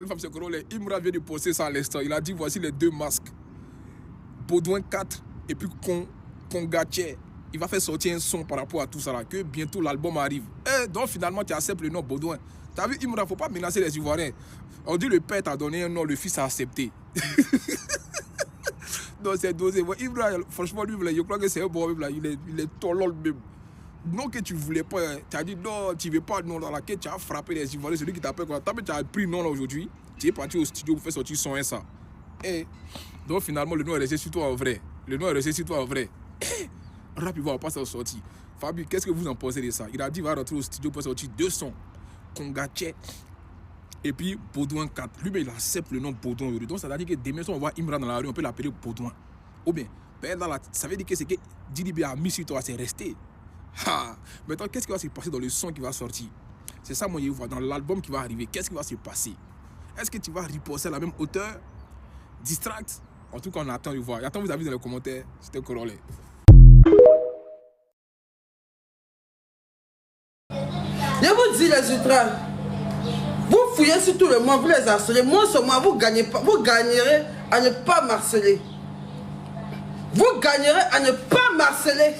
Fabien Corolé, Imra vient de poster ça à l'instant. Il a dit voici les 2 masques. Baudouin 4 et puis Congaché. Il va faire sortir un son par rapport à tout ça là. Que bientôt l'album arrive. Et donc finalement tu acceptes le nom Baudouin. Tu as vu Imra, faut pas menacer les Ivoiriens. On dit le père t'a donné un nom, le fils a accepté. Non, c'est dosé. Imra, franchement, lui, je crois que c'est un bon même. Il est tolol même. Non que tu voulais pas, tu as dit non, tu ne veux pas, non, dans laquelle tu as frappé les Ivoiriens, celui qui t'appelle quoi. Tu as pris non là aujourd'hui, tu es parti au studio pour faire sortir son et ça. Et donc finalement, le nom est resté sur toi en vrai. Le nom est resté sur toi en vrai. Rapidement, on va pas s'en sortir. Fabi, qu'est-ce que vous en pensez de ça? Il a dit va rentrer au studio pour sortir 2 sons. Congaché et puis Baudouin 4. Lui, mais il accepte le nom Baudouin aujourd'hui. Donc ça veut dire que demain, si on voit Imran dans la rue, on peut l'appeler Baudouin. Ou bien, ça veut dire que c'est que Didi a mis sur toi, c'est resté. Maintenant, qu'est-ce qui va se passer dans le son qui va sortir? C'est ça, moi, je vois dans l'album qui va arriver. Qu'est-ce qui va se passer? Est-ce que tu vas riposter à la même hauteur? Distract? En tout cas, on attend de voir. J'attends vos avis dans les commentaires. C'était Corolé. Je vous dis les ultras, vous fouillez sur tout le monde, vous les harcelez. Moi seulement, vous gagnerez à ne pas m'harceler. Vous gagnerez à ne pas m'harceler.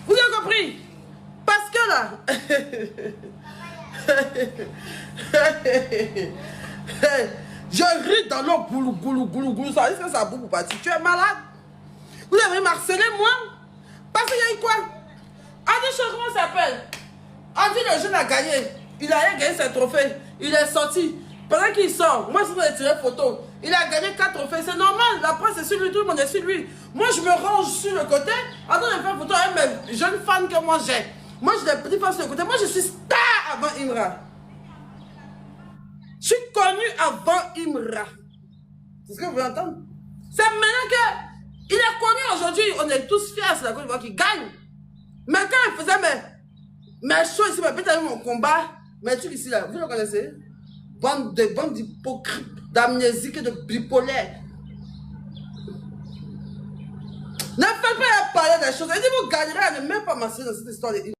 Vous avez compris? Parce que là, je ris dans l'eau, goulou, ça risque que ça boue pour partir. Tu es malade? Vous avez m'harcelé, moi? Parce qu'il y a eu quoi? Adi, comment ça s'appelle? Adi, le jeune a gagné. Il a rien gagné ses trophées. Il est sorti. Pendant qu'il sort, moi je vais tirer photo. Il a gagné 4 trophées. C'est normal. La presse est sur lui, tout le monde est sur lui. Moi je me range sur le côté. En train de faire photo avec mes jeunes fans que moi j'ai. Moi je les petits fans sur le côté. Moi je suis star avant Imra. Je suis connu avant Imra. C'est ce que vous voulez entendre? C'est maintenant que il est connu aujourd'hui. On est tous fiers, c'est la Côte d'Ivoire qui gagne. Mais quand il faisait mes shows ici, peut-être mon combat, mes trucs ici là, vous le connaissez? Bande d'hypocrites, d'amnésiques et de bipolaires. Ne faites pas parler des choses. Et si vous gagnerez à ne même pas m'assurer dans cette histoire de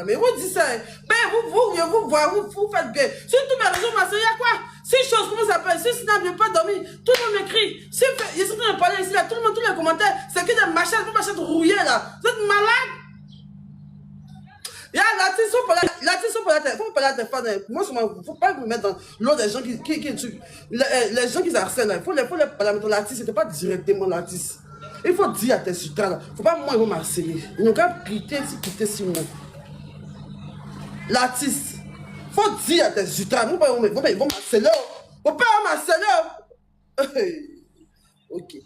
mais vous dites ça, mais vous faites bien. Sur tous mes réseaux, il y a quoi? 6 choses, comment ça s'appelle? Si Snap n'a pas dormi, tout le monde m'écrit. Si il est en train de parler ici, là, tout le monde, tous les commentaires, c'est que des machettes rouillées là. Vous êtes malade? Il y a l'artiste, il faut parler à tes fans. Moi, il ne faut pas vous mettre dans l'eau des gens les gens qui harcèlent. Il faut les parler. L'artiste, ce n'est pas directement l'artiste. Il faut dire à tes sutras là. Il ne faut pas moi, ils vont m'harceler. Ils n'ont qu'à quitter sur moi. L'artiste, il faut dire à tes sutras. Ils vont m'harceler. Il ne faut pas m'harceler. Ok.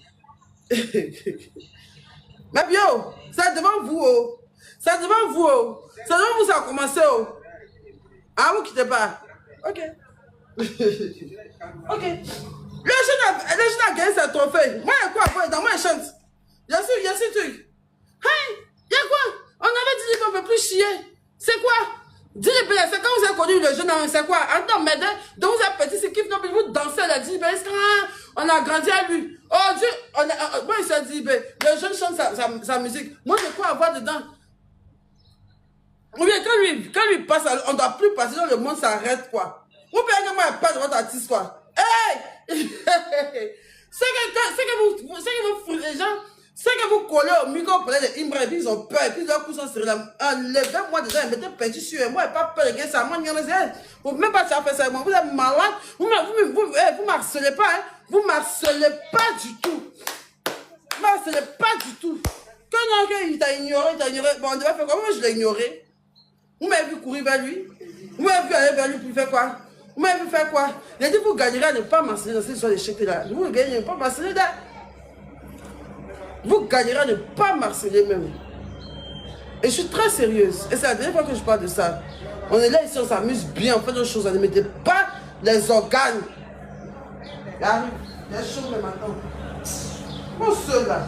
Mais bien, c'est devant vous. C'est devant vous. C'est devant vous ça a commencé. Ah, vous quittez pas. Ok. Ok. Le jeune a gagné ses trophées. Moi, il y a quoi? Dans moi, il chante. Il y a ce truc. Hey, il y a quoi? On avait dit qu'on ne peut plus chier. C'est quoi? Dis-le, c'est quand vous avez connu le jeune, c'est quoi? Attends, mais donc vous avez petit, c'est kiff, non, mais vous dansez, la dit, on a grandi à lui. Oh Dieu, moi, il s'est dit, le jeune chante sa musique. Moi, j'ai quoi à voir dedans? Ou bien, quand lui passe, on ne doit plus passer, dans le monde s'arrête, quoi. Ou bien, que moi, il passe de votre artiste, quoi. Hey! C'est que vous foutez les gens. C'est que vous collez au micro, vous parlez de Imra, et puis ils ont peur, et puis leurs coups sont sur la... Enlevez-moi déjà, ils mettez perdu sur eux. Moi, je n'ai pas peur de gagner ça. Moi, vous ne pouvez même pas faire ça avec moi. Vous êtes malade. Vous ne m'harcelez pas, hein. Vous ne m'harcelez pas du tout. Vous ne m'harcelez pas du tout. Que non, il t'a ignoré. Bon, on devait faire quoi? Moi, je l'ai ignoré. Vous m'avez vu courir vers lui. Vous m'avez vu aller vers lui pour faire quoi? Vous m'avez vu faire quoi? Il a dit, vous gagnerez à ne pas m'harceler dans cette histoire de chèque là. Vous gagnez à ne pas m'harceler là. Vous gagnerez à ne pas m'harceler même. Et je suis très sérieuse. Et c'est la dernière fois que je parle de ça. On est là ici, on s'amuse bien, on fait d'autres choses. Ne mettez pas les organes. Il arrive, il y a chaud le matin. Mon seul là.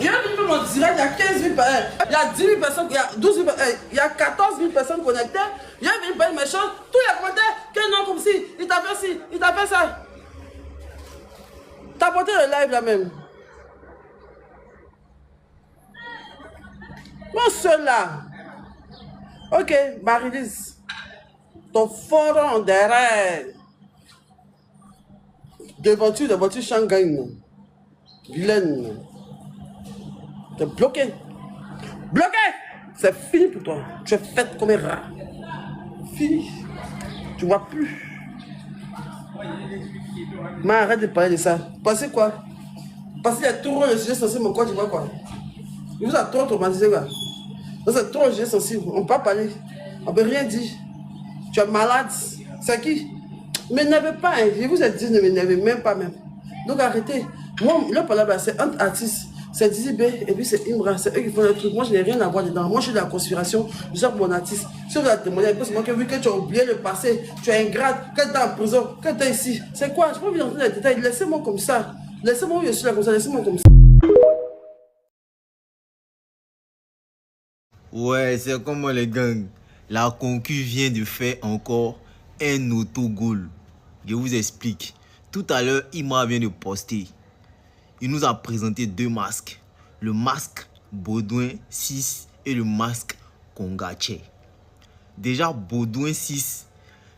Il y a une mon direct, il y a 15 000 personnes, il y a 10 000 personnes, il y a 12 000 personnes, il y a 14 000 personnes connectées. Il y a une personne méchante, tous les commentaires, que non, comme si, il t'a fait ci, il t'a fait ça. T'as porté le live là même. Mon seul là. Ok, Marie-Lise. Ton forum derrière. De voiture Shanghai. Vilaine. T'es bloqué. Bloqué! C'est fini pour toi. Tu es faite comme un rat. Fini. Tu vois plus. Mais arrête de parler de ça. Passez quoi? Parce qu'il y a trop de sujets sensibles, mon quoi, tu vois quoi? Il vous a trop traumatisé quoi? Donc c'est trop de sujets sensibles. On ne peut pas parler. On ne peut rien dire. Tu es malade. C'est qui? M'énervez pas, hein. Je vous ai dit, ne m'énervez même pas même. Donc arrêtez. Moi, le problème, c'est un artiste. C'est Dizzy B et puis c'est Imra. C'est eux qui font le truc. Moi, je n'ai rien à voir dedans. Moi, je suis de la conspiration. Je suis mon artiste. Si vous avez témoigné, c'est moi que vu que tu as oublié le passé, tu es ingrate, que tu es en prison, que tu es ici. C'est quoi? Je peux vous entrer dans les détails. Laissez-moi comme ça. Laissez-moi où je suis là comme ça. Laissez-moi comme ça. Ouais, c'est comme les gangs. La concu vient de faire encore un autogol. Je vous explique. Tout à l'heure, Ima vient de poster. Il nous a présenté deux masques. Le masque Baudouin 6 et le masque Kongache. Déjà, Baudouin 6,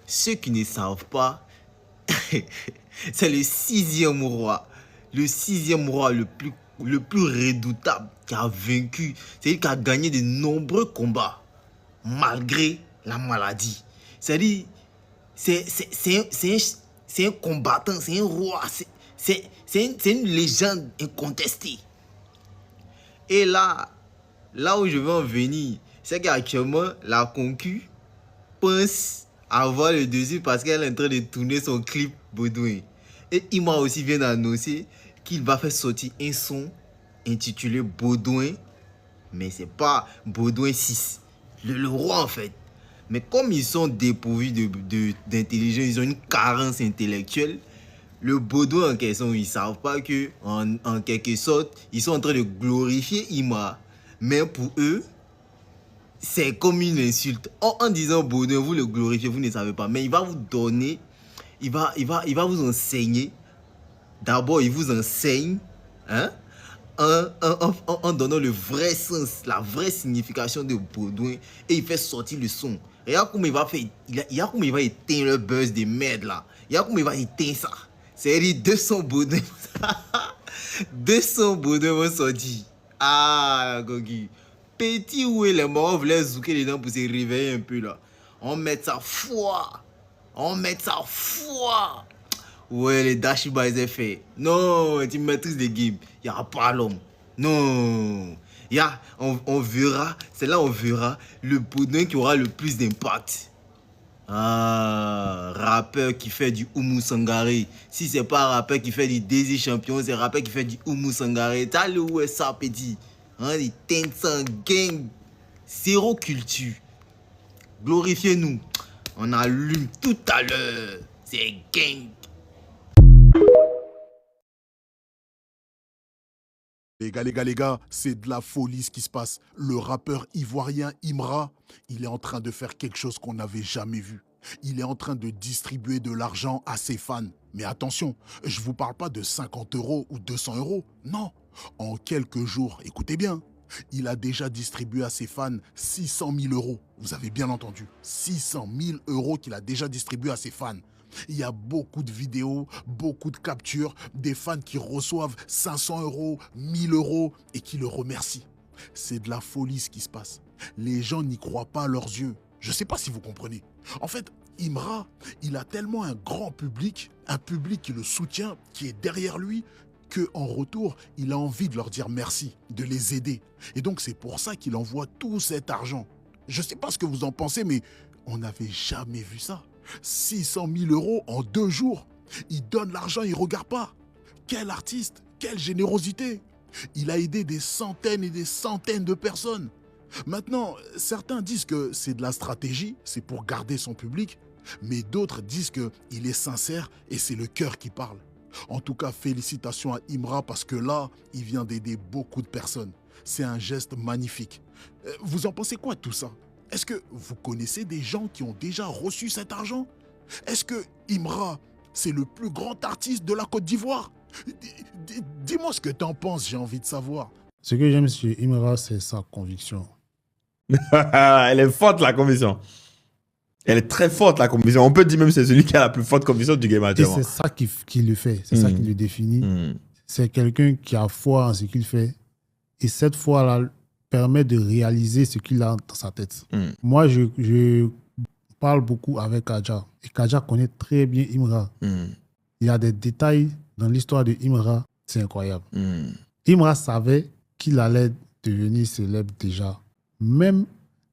ceux qui ne savent pas, c'est le sixième roi. Le sixième roi le plus redoutable qui a vaincu. C'est-à-dire qui a gagné de nombreux combats malgré la maladie. C'est-à-dire, c'est un combattant, c'est un roi, c'est une légende incontestée. Et là où je veux en venir, c'est qu'actuellement, la concu pense avoir le dessus parce qu'elle est en train de tourner son clip Baudouin. Et Ima aussi vient d'annoncer qu'il va faire sortir un son intitulé Baudouin, mais c'est pas Baudouin 6, le roi en fait. Mais comme ils sont dépourvus d'intelligence, ils ont une carence intellectuelle, le Baudouin en question, ils ne savent pas que en quelque sorte, ils sont en train de glorifier Ima. Mais pour eux, c'est comme une insulte. En disant Baudouin, vous le glorifiez, vous ne savez pas. Mais il va vous donner, il va vous enseigner. D'abord, il vous enseigne, hein, en donnant le vrai sens, la vraie signification de Baudouin. Et il fait sortir le son. Regarde comment il va faire, regarde comment il va éteindre le buzz de merde là. Regarde comment il va éteindre ça. C'est-à-dire 200 Baudouin. 200 Baudouin vont sortir. Ah, Gogi. Petit où les morts voulaient zouker les dents pour se réveiller un peu là. On met ça foi. On met ça foi. Ouais, les Dashiba, ils ont fait. Non, tu maîtrises les games. Il n'y a pas l'homme. Non. On verra. C'est là on verra le Baudouin qui aura le plus d'impact. Ah, rappeur qui fait du Oumou Sangaré. Si c'est pas un rappeur qui fait du Daisy Champion, c'est un rappeur qui fait du Oumou Sangaré. T'as le où est ça, petit? Hein, les Tencent gang. Zéro culture. Glorifiez-nous. On allume tout à l'heure. C'est gang. Les gars, c'est de la folie ce qui se passe. Le rappeur ivoirien Imra, il est en train de faire quelque chose qu'on n'avait jamais vu. Il est en train de distribuer de l'argent à ses fans. Mais attention, je ne vous parle pas de 50 € ou 200 €. Non, en quelques jours, écoutez bien, il a déjà distribué à ses fans 600 000 €. Vous avez bien entendu, 600 000 € qu'il a déjà distribué à ses fans. Il y a beaucoup de vidéos, beaucoup de captures, des fans qui reçoivent 500 €, 1000 € et qui le remercient. C'est de la folie ce qui se passe. Les gens n'y croient pas à leurs yeux. Je ne sais pas si vous comprenez. En fait, Imra, il a tellement un grand public, un public qui le soutient, qui est derrière lui, qu'en retour, il a envie de leur dire merci, de les aider. Et donc c'est pour ça qu'il envoie tout cet argent. Je ne sais pas ce que vous en pensez, mais on n'avait jamais vu ça. 600 000 € en 2 jours. Il donne l'argent, il ne regarde pas. Quel artiste, quelle générosité. Il a aidé des centaines et des centaines de personnes. Maintenant, certains disent que c'est de la stratégie, c'est pour garder son public, mais d'autres disent qu'il est sincère et c'est le cœur qui parle. En tout cas, félicitations à Imra parce que là, il vient d'aider beaucoup de personnes. C'est un geste magnifique. Vous en pensez quoi de tout ça? Est-ce que vous connaissez des gens qui ont déjà reçu cet argent? Est-ce que Imra, c'est le plus grand artiste de la Côte d'Ivoire? Dis-moi ce que tu en penses, j'ai envie de savoir. Ce que j'aime chez Imra, c'est sa conviction. Elle est forte, la conviction. Elle est très forte, la conviction. On peut dire même que c'est celui qui a la plus forte conviction du game Et actuellement. c'est ça qui le fait, c'est ça qui le définit. C'est quelqu'un qui a foi en ce qu'il fait. Et cette foi-là permet de réaliser ce qu'il a dans sa tête. Moi, je parle beaucoup avec Kaja. Et Kaja connaît très bien Imra. Il y a des détails dans l'histoire de Imra, c'est incroyable. Imra savait qu'il allait devenir célèbre déjà. Même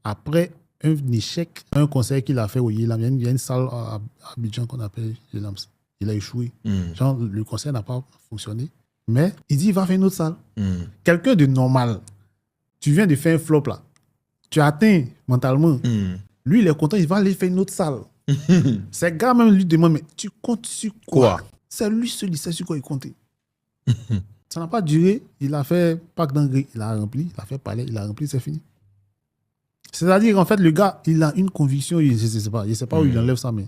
après un échec, un concert qu'il a fait au Yelam, il y a une salle à Abidjan qu'on appelle Yelam. Il a échoué. Genre, le concert n'a pas fonctionné. Mais il dit, il va faire une autre salle. Quelqu'un de normal, tu viens de faire un flop là. Tu as atteint mentalement. Lui, il est content, il va aller faire une autre salle. Ces gars même lui demandent, mais tu comptes sur quoi? C'est lui seul, il sait sur quoi il comptait. Ça n'a pas duré. Il a fait Parc d'Angry, il a rempli. Il a fait Palais, il a rempli, c'est fini. C'est-à-dire qu'en fait, le gars, il a une conviction, je ne sais pas où il enlève ça, mais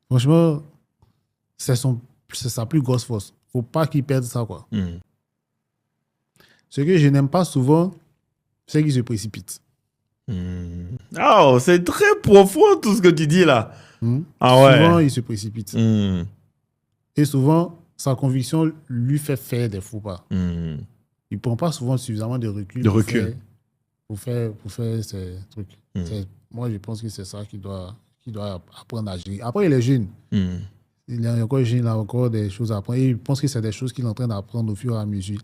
franchement, c'est sa plus grosse force. Il ne faut pas qu'il perde ça, quoi. Ce que je n'aime pas souvent, c'est qu'il se précipite. Oh, c'est très profond tout ce que tu dis là. Ah ouais. Souvent, il se précipite. Et souvent, sa conviction lui fait faire des faux pas. Il ne prend pas souvent suffisamment de recul. Pour faire ces trucs. Moi, je pense que c'est ça qu'il doit apprendre à gérer. Après, il est jeune. Il est encore jeune, il a encore des choses à apprendre. Et je pense que c'est des choses qu'il est en train d'apprendre au fur et à mesure.